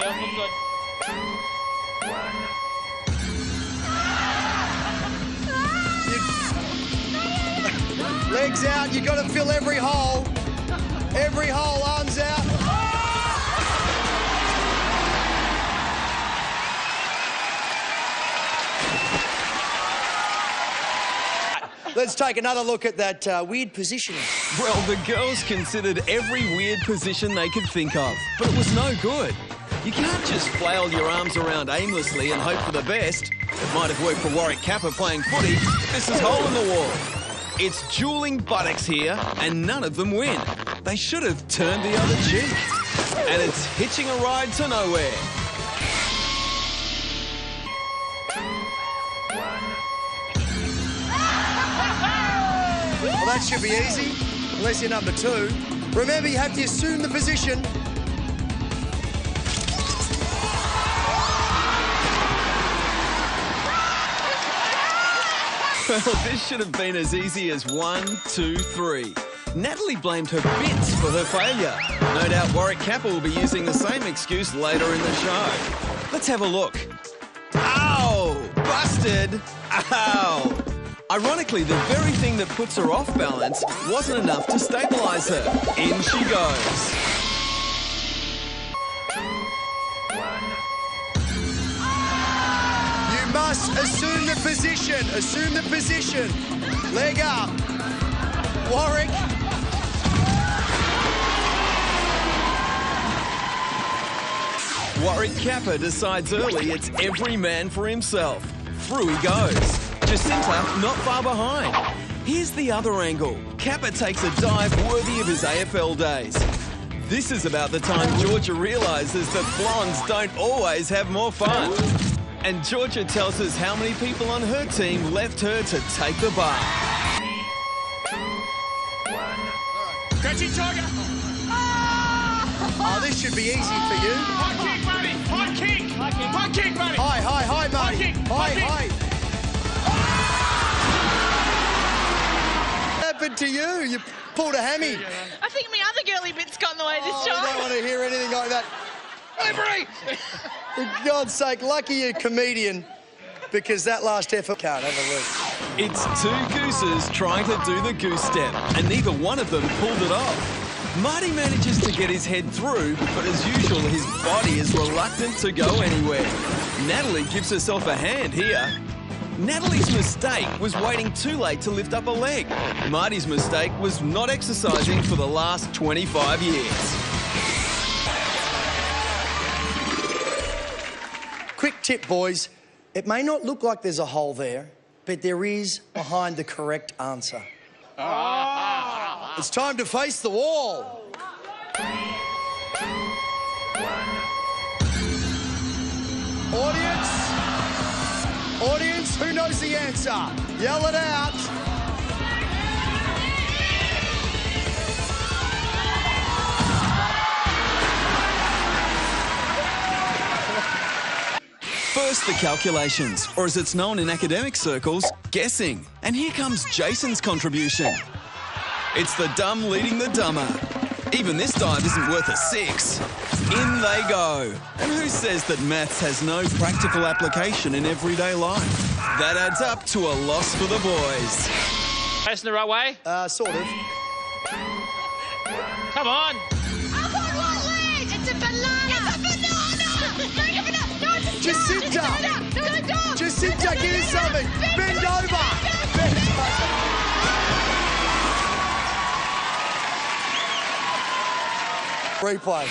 girl. Look good. Legs out, you got to fill every hole. Every hole, arms out. Let's take another look at that weird positioning. Well, the girls considered every weird position they could think of, but it was no good. You can't just flail your arms around aimlessly and hope for the best. It might have worked for Warwick Kappa playing footy, but this is hole in the wall. It's dueling buttocks here, and none of them win. They should have turned the other cheek. And it's hitching a ride to nowhere. Well, that should be easy, unless you're number 2. Remember, you have to assume the position. Well, this should have been as easy as 1, 2, 3. Natalie blamed her bits for her failure. No doubt Warwick Kappa will be using the same excuse later in the show. Let's have a look. Ow! Busted! Ow! Ironically, the very thing that puts her off balance wasn't enough to stabilise her. In she goes. You must assume the position. Assume the position. Leg up. Warwick. Warwick Kappa decides early it's every man for himself. Through he goes. Jacinta not far behind. Here's the other angle. Kappa takes a dive worthy of his AFL days. This is about the time Georgia realises that blondes don't always have more fun. And Georgia tells us how many people on her team left her to take the bar. Crouching tiger. Oh, this should be easy for you. High kick, buddy. High kick. High kick. High kick, buddy. High, mate. High kick. High. What happened to you? You pulled a hammy. I think my other girly bits got in the way this I time. don't want to hear anything like that. Referee. For God's sake, lucky you comedian, because that last effort can't have a look. It's two gooses trying to do the goose step, and neither one of them pulled it off. Marty manages to get his head through, but as usual, his body is reluctant to go anywhere. Natalie gives herself a hand here. Natalie's mistake was waiting too late to lift up a leg. Marty's mistake was not exercising for the last 25 years. Quick tip, boys. It may not look like there's a hole there, but there is behind the correct answer. It's time to face the wall. Audience, who knows the answer? Yell it out. First, the calculations, or as it's known in academic circles, guessing. And here comes Jason's contribution. It's the dumb leading the dumber. Even this dive isn't worth a 6. In they go. And who says that maths has no practical application in everyday life? That adds up to a loss for the boys. Facing the right way. Sort of. Come on. Up on one leg. It's a banana. It's a banana. No, no, it's a Jacinta. It's a dog. Jacinta, give us something. Bend over. Bend over. Replay.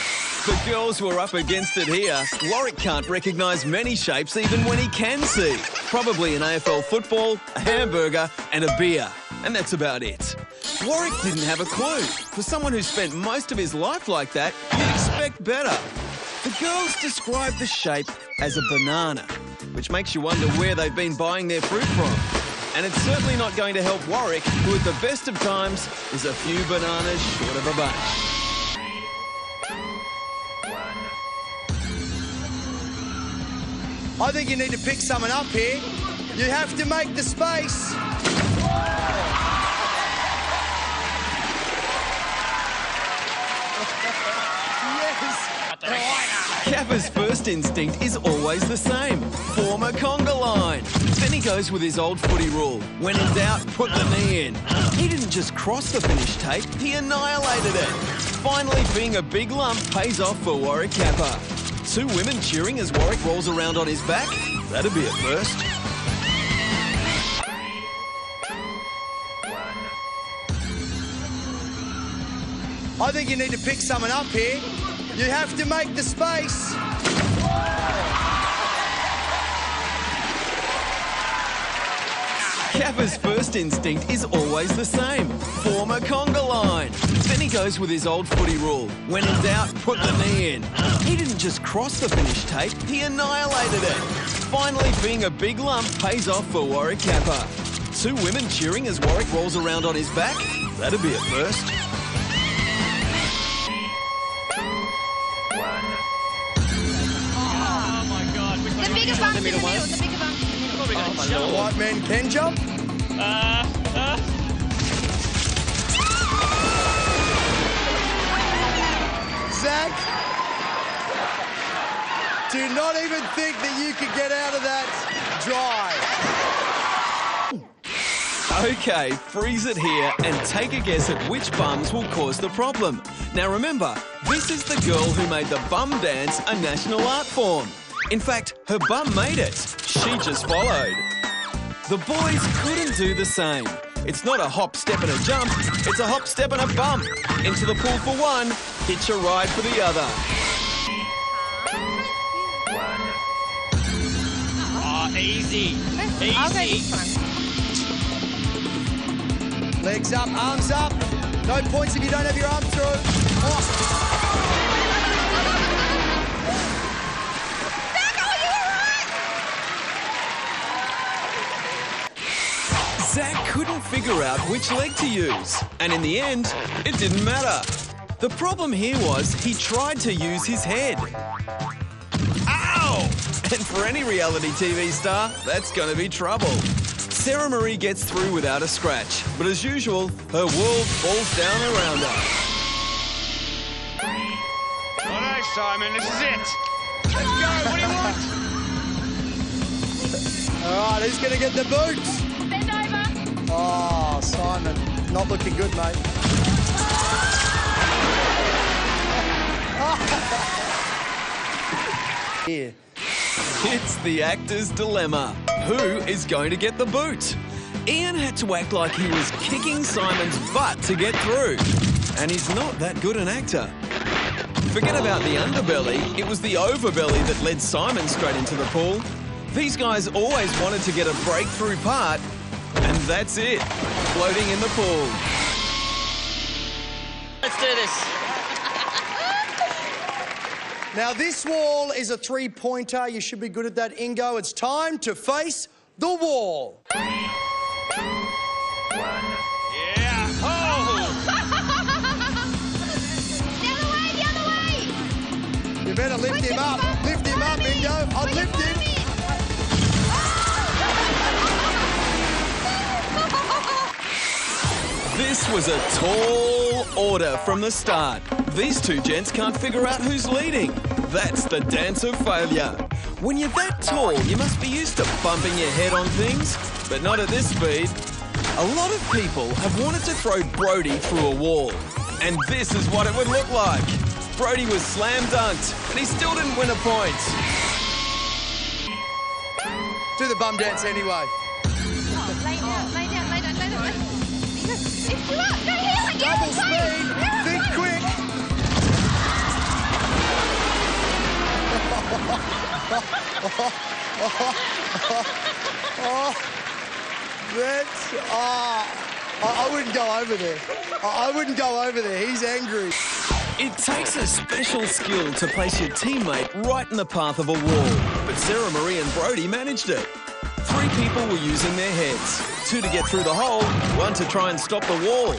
The girls were up against it here. Warwick can't recognise many shapes even when he can see. Probably an AFL football, a hamburger and a beer. And that's about it. Warwick didn't have a clue. For someone who spent most of his life like that, you'd expect better. The girls describe the shape as a banana, which makes you wonder where they've been buying their fruit from. And it's certainly not going to help Warwick, who at the best of times is a few bananas short of a bunch. I think you need to pick someone up here. You have to make the space. Yes. Kappa's first instinct is always the same. Form a conga line. Then he goes with his old footy rule. When in doubt, put the knee in. He didn't just cross the finish tape, he annihilated it. Finally, being a big lump pays off for Warwick Kappa. 2 women cheering as Warwick rolls around on his back? That'd be a first. I think you need to pick someone up here. You have to make the space. Kappa's first instinct is always the same. Form a conga line. Then he goes with his old footy rule. When in doubt, put the knee in. He didn't just cross the finish tape, he annihilated it. Finally, being a big lump pays off for Warwick Kappa. 2 women cheering as Warwick rolls around on his back? That'd be a first. Oh my God. Which one The do you bigger want? bump in the middle. The bigger bump in the middle. Probably gonna jump. White men can jump. Zach, do not even think that you could get out of that dry. Okay, freeze it here and take a guess at which bums will cause the problem. Now remember, this is the girl who made the bum dance a national art form. In fact, her bum made it. She just followed. The boys couldn't do the same. It's not a hop, step and a jump, it's a hop, step and a bump. Into the pool for one, hitch a ride for the other. Oh, easy. I'll go Easy. this one. Legs up, arms up. No points if you don't have your arm through. Oh. Zach couldn't figure out which leg to use, and in the end, it didn't matter. The problem here was he tried to use his head. Ow! And for any reality TV star, that's going to be trouble. Sarah Marie gets through without a scratch, but as usual, her world falls down around her. Righto, Simon, this is it. Let's go. What do you want? All right, who's going to get the boots? Bend over. Oh, Simon, not looking good, mate. Here. It's the actor's dilemma. Who is going to get the boot? Ian had to act like he was kicking Simon's butt to get through. And he's not that good an actor. Forget about the underbelly, it was the overbelly that led Simon straight into the pool. These guys always wanted to get a breakthrough part, and that's it, floating in the pool. Let's do this. Now, this wall is a 3-pointer. You should be good at that, Ingo. It's time to face the wall. Yeah. Oh. The other way. You better lift him up. Lift him up, Ingo. I'll lift him. This was a tall order from the start. These two gents can't figure out who's leading. That's the dance of failure. When you're that tall, you must be used to bumping your head on things, but not at this speed. A lot of people have wanted to throw Brody through a wall, and this is what it would look like. Brody was slam dunked, and he still didn't win a point. Do the bum dance anyway. Lay down, lay down, lay down, lay down. Lift you up. Go here again. Double speed. Think quick. That's... I wouldn't go over there. I wouldn't go over there. He's angry. It takes a special skill to place your teammate right in the path of a wall, but Sarah Marie and Brody managed it. 3 people were using their heads, 2 to get through the hole, 1 to try and stop the wall.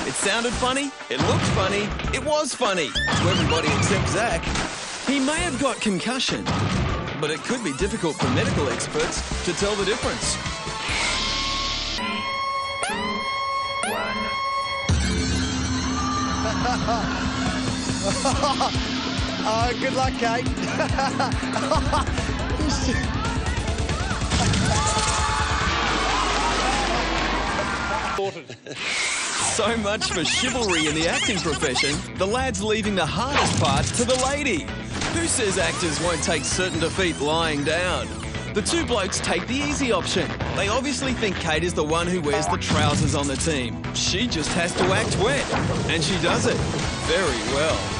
It sounded funny, it looked funny, it was funny to everybody except Zach. He may have got concussion, but it could be difficult for medical experts to tell the difference. Oh, good luck, Kate. So much for chivalry in the acting profession. The lad's leaving the hardest parts to the lady. Who says actors won't take certain defeat lying down? The two blokes take the easy option. They obviously think Kate is the one who wears the trousers on the team. She just has to act wet. And she does it very well.